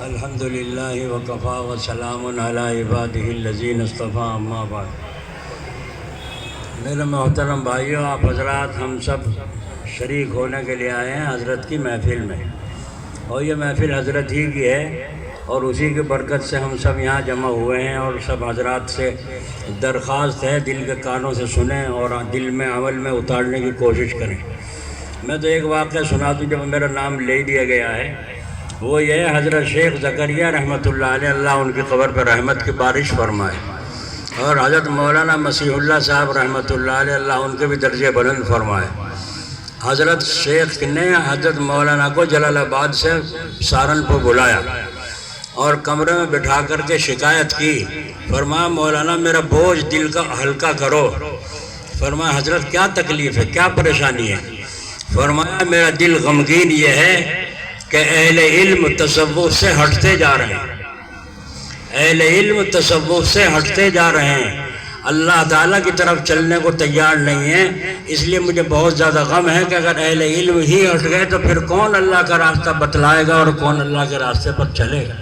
الحمدللہ وکفا وسلام علی عبادہ الذین اصطفیٰ اما بعد۔ میرے محترم بھائیوں، آپ حضرات ہم سب شریک ہونے کے لیے آئے ہیں حضرت کی محفل میں، اور یہ محفل حضرت ہی کی ہے اور اسی کی برکت سے ہم سب یہاں جمع ہوئے ہیں، اور سب حضرات سے درخواست ہے دل کے کانوں سے سنیں اور دل میں عمل میں اتارنے کی کوشش کریں۔ میں تو ایک واقعہ سنا دوں، جب میرا نام لے دیا گیا ہے، وہ یہ ہے حضرت شیخ زکریا رحمۃ اللہ علیہ، اللہ ان کی قبر پر رحمت کی بارش فرمائے، اور حضرت مولانا مسیح اللہ صاحب رحمۃ اللہ علیہ، اللہ ان کے بھی درجے بلند فرمائے۔ حضرت شیخ نے حضرت مولانا کو جلال آباد سے سہارنپور بلایا اور کمرے میں بٹھا کر کے شکایت کی، فرمایا مولانا میرا بوجھ دل کا ہلکا کرو۔ فرمایا حضرت کیا تکلیف ہے، کیا پریشانی ہے؟ فرمایا میرا دل غمگین یہ ہے کہ اہل علم تصوف سے ہٹتے جا رہے ہیں، اہل علم تصوف سے ہٹتے جا رہے ہیں، اللہ تعالیٰ کی طرف چلنے کو تیار نہیں ہے، اس لیے مجھے بہت زیادہ غم ہے کہ اگر اہل علم ہی ہٹ گئے تو پھر کون اللہ کا راستہ بتلائے گا اور کون اللہ کے راستے پر چلے گا۔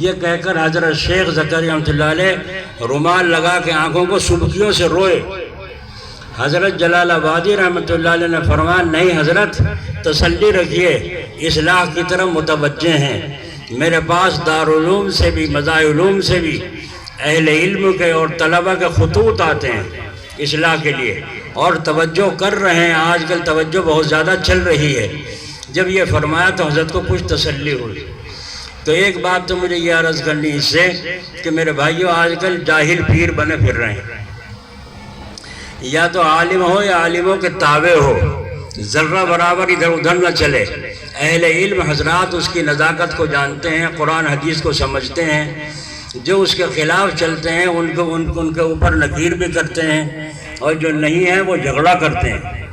یہ کہہ کر حضرت شیخ زکریا رحمۃ اللہ علیہ رومال لگا کے آنکھوں کو سبکیوں سے روئے۔ حضرت جلال آبادی رحمۃ اللہ علیہ نے فرمایا نہیں حضرت، تسلی رکھیے، اصلاح کی طرف متوجہ ہیں، میرے پاس دارالعلوم سے بھی مزاح علوم سے بھی اہل علم کے اور طلبہ کے خطوط آتے ہیں اصلاح کے لیے، اور توجہ کر رہے ہیں، آج کل توجہ بہت زیادہ چل رہی ہے۔ جب یہ فرمایا تو حضرت کو کچھ تسلی ہوئی۔ تو ایک بات تو مجھے یہ عرض کرنی اس سے کہ میرے بھائیوں، آج کل جاہل پیر بنے پھر رہے ہیں، یا تو عالم ہو یا عالموں کے تابع ہو، ذرہ برابر ادھر ادھر نہ چلے۔ اہل علم حضرات اس کی نزاکت کو جانتے ہیں، قرآن حدیث کو سمجھتے ہیں، جو اس کے خلاف چلتے ہیں ان کے اوپر نکیر بھی کرتے ہیں، اور جو نہیں ہے وہ جھگڑا کرتے ہیں۔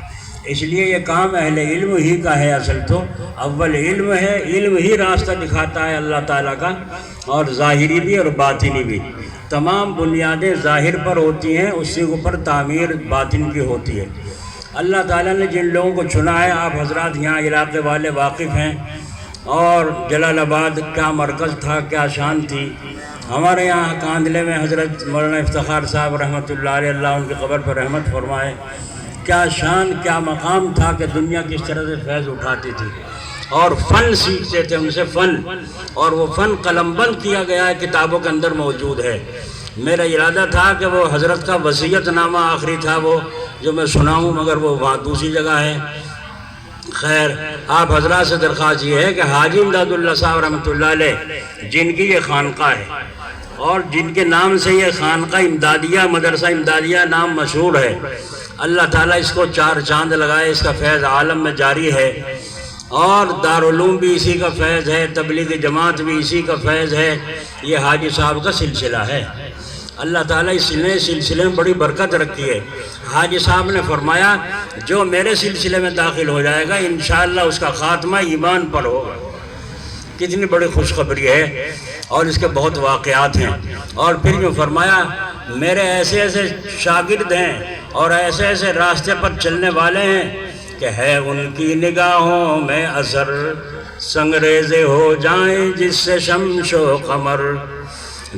اس لیے یہ کام اہل علم ہی کا ہے، اصل تو اول علم ہے، علم ہی راستہ دکھاتا ہے اللہ تعالیٰ کا، اور ظاہری بھی اور باطنی بھی۔ تمام بنیادیں ظاہر پر ہوتی ہیں، اس کے اوپر تعمیر باطن کی ہوتی ہے۔ اللہ تعالیٰ نے جن لوگوں کو چنا ہے، آپ حضرات یہاں علاقے والے واقف ہیں، اور جلال آباد کیا مرکز تھا، کیا شان تھی۔ ہمارے یہاں کاندلے میں حضرت مولانا افتخار صاحب رحمۃ اللہ علیہ، اللہ ان کی قبر پر رحمت فرمائے، کیا شان کیا مقام تھا کہ دنیا کس طرح سے فیض اٹھاتی تھی اور فن سیکھتے تھے ان سے، فن، اور وہ فن قلم بند کیا گیا ہے، کتابوں کے اندر موجود ہے۔ میرا ارادہ تھا کہ وہ حضرت کا وصیت نامہ آخری تھا وہ جو میں سناؤں، مگر وہ وہاں دوسری جگہ ہے۔ خیر، آپ حضرات سے درخواست یہ ہے کہ حاجی امداد اللہ صاحب رحمۃ اللہ علیہ، جن کی یہ خانقاہ ہے اور جن کے نام سے یہ خانقاہ امدادیہ، مدرسہ امدادیہ نام مشہور ہے، اللہ تعالیٰ اس کو چار چاند لگائے، اس کا فیض عالم میں جاری ہے، اور دارالعلوم بھی اسی کا فیض ہے، تبلیغی جماعت بھی اسی کا فیض ہے۔ یہ حاجی صاحب کا سلسلہ ہے، اللہ تعالیٰ اس نئے سلسلے میں بڑی برکت رکھی ہے۔ حاجی صاحب نے فرمایا جو میرے سلسلے میں داخل ہو جائے گا انشاءاللہ اس کا خاتمہ ایمان پر ہوگا۔ کتنی بڑی خوشخبری ہے، اور اس کے بہت واقعات ہیں۔ اور پھر جو فرمایا میرے ایسے ایسے شاگرد ہیں اور ایسے ایسے راستے پر چلنے والے ہیں کہ ہے ان کی نگاہوں میں اثر، سنگریزے ہو جائیں جس سے شمس و قمر،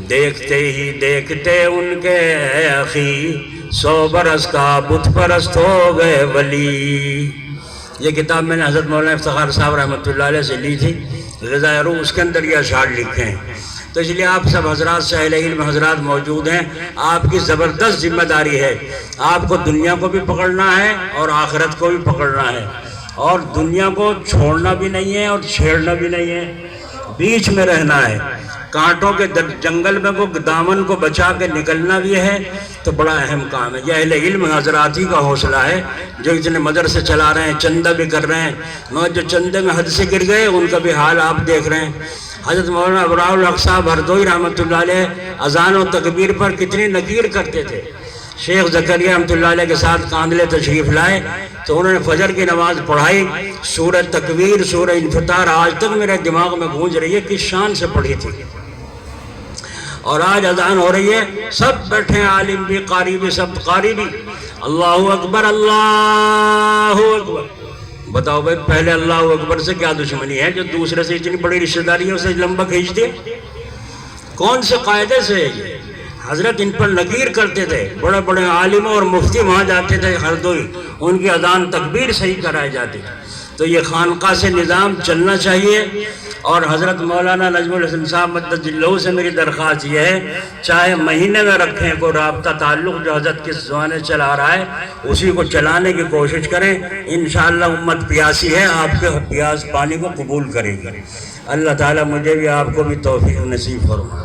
دیکھتے ہی دیکھتے ان کے اے اخی 100 برس کا بت پرست ہو گئے ولی۔ یہ کتاب میں نے حضرت مولانا افتخار صاحب رحمۃ اللہ علیہ سے لی تھی، غذائے روح، اس کے اندر یہ اشعار لکھے ہیں۔ تو اس لیے آپ سب حضرات سے اہل علم حضرات موجود ہیں، آپ کی زبردست ذمہ داری ہے، آپ کو دنیا کو بھی پکڑنا ہے اور آخرت کو بھی پکڑنا ہے، اور دنیا کو چھوڑنا بھی نہیں ہے اور چھیڑنا بھی نہیں ہے، بیچ میں رہنا ہے۔ کانٹوں کے جنگل میں کو دامن کو بچا کے نکلنا بھی ہے، تو بڑا اہم کام ہے۔ یہ اہل علم حضرات ہی کا حوصلہ ہے، جو اتنے مدرسے چلا رہے ہیں، چندہ بھی کر رہے ہیں، مگر جو چندے میں حد سے گر گئے ان کا بھی حال آپ دیکھ رہے ہیں۔ حضرت مولانا ابراہ الحق صاحب ہردوئی رحمۃ اللہ علیہ اذان و تکبیر پر کتنی نکیر کرتے تھے۔ شیخ زکریا رحمۃ اللہ علیہ کے ساتھ کاندلے تشریف لائے تو انہوں نے فجر کی نماز پڑھائی، سورہ تکویر، سورہ انفطار آج تک میرے دماغ میں گونج رہی ہے، کس شان سے پڑھی تھی۔ اور آج اذان ہو رہی ہے، سب بیٹھے ہیں، عالم بھی، قاری بھی، سب قاری بھی، اللہ اکبر اللہ اکبر، بتاؤ بھائی، پہلے اللہ اکبر سے کیا دشمنی ہے جو دوسرے سے اتنی بڑی رشتہ داری ہے اسے لمبا کھینچ دے؟ کون سے قاعدے سے؟ حضرت ان پر نکیر کرتے تھے، بڑے بڑے عالم اور مفتی وہاں جاتے تھے ہردوئی، ان کی اذان تکبیر صحیح کرائی جاتی تھی۔ تو یہ خانقاہ سے نظام چلنا چاہیے، اور حضرت مولانا نجم الحسن صاحب مدد اللہ سے میری درخواست یہ ہے، چاہے مہینے میں رکھیں کوئی رابطہ تعلق جو حضرت کس زمانے چلا رہا ہے اسی کو چلانے کی کوشش کریں، انشاءاللہ امت پیاسی ہے، آپ کے پیاس پانی کو قبول کرے گی۔ اللہ تعالیٰ مجھے بھی آپ کو بھی توفیق نصیب فرمائے۔